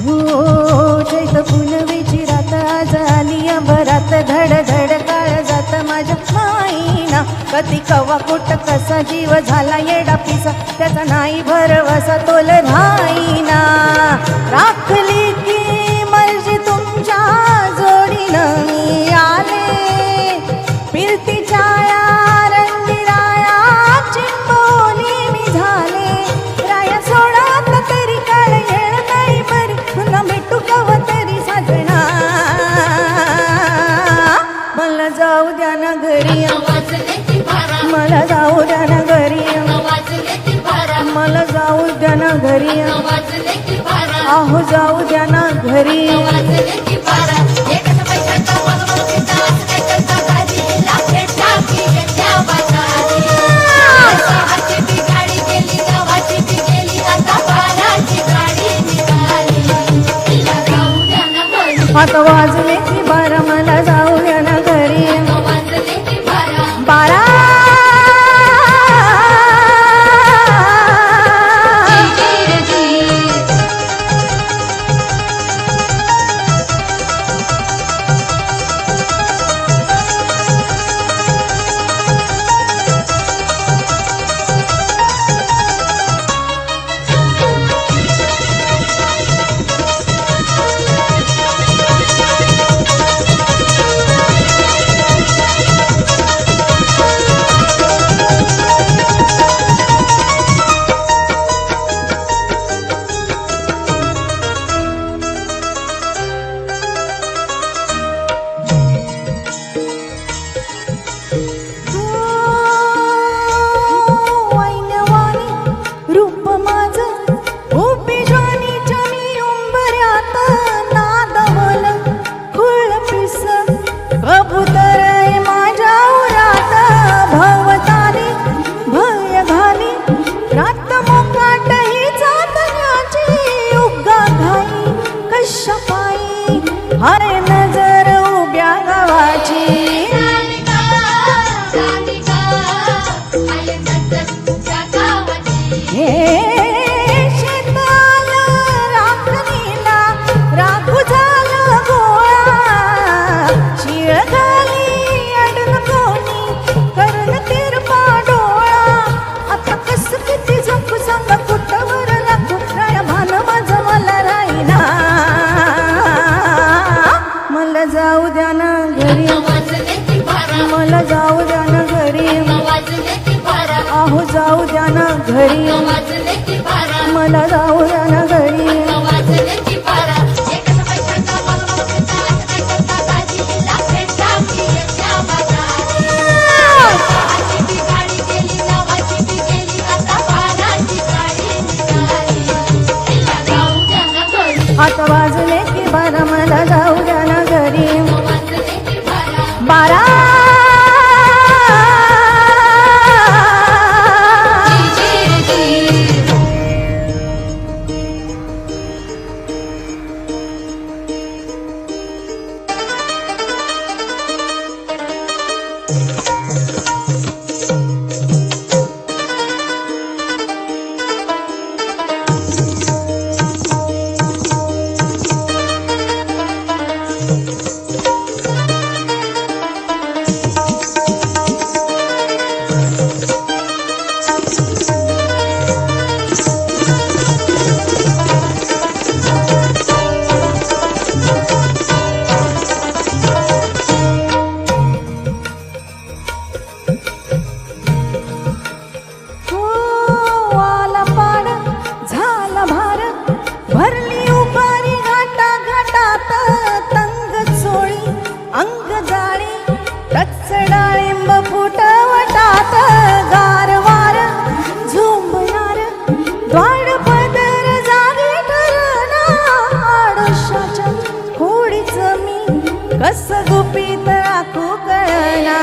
चैत फुलवेची रात आज आली अंबरात धड धड काळ जात माझ्या माईना कधी कवा कुठ कसा जीव झाला येडा पिसा त्याचा नाही भरवसा तोल राहीना राखली की मर्जी तुमच्या जोडीनं मी आले फिरतीच्या रंगीराया चिंबोली मी झाले राया सोडात तरी काळ येळ नाही बरी पुन्हा भेटू कवा तरी साजना मला जाऊ द्या ना घरी मला जाऊ द्या ना घरी मला जाऊ द्या ना घरी आहो जाऊ द्या ना घरी आता वाजले की बारा मला जाऊ द्या ना घरी बारा हाय नजर उभ्या गावाची हे शेताला राखणीला राखू झालं गोळा शिळ घाली अडन कोणी करून तिरपा डोळा आता कस किती झोपू सांगा कुठवर राखू राया भान माझं मला राहीना मला जाऊ द्या ना घरी मला जाऊ द्या ना घरी आहो जाऊ द्या ना घरी मला जाऊ द्या ना घरी आता वाजले की बारा मला जाऊ द्या ना घरी बारा अंग जाळी टच डाळिंब फुटवटात गारवार झुंबणार द्वाड पदर जागे ठरणा आडोशाच्या खोडीच मी कस गुपित राखू कळना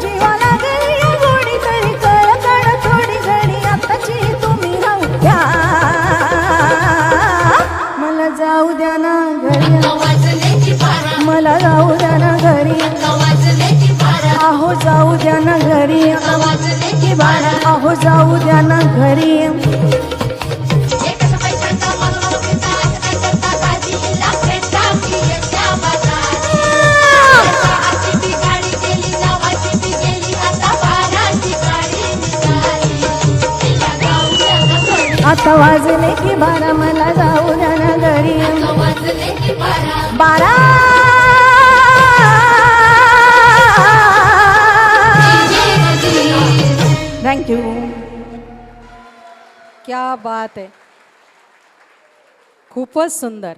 जीवाला गई गोडी तरी कळ कळ थोडी घडी आताची जाऊ द्या ना घरी. आता वाजले की 12 मला जाऊ द्या ना घरी. 12 थँक्यू. क्या बात आहे, खूपच सुंदर.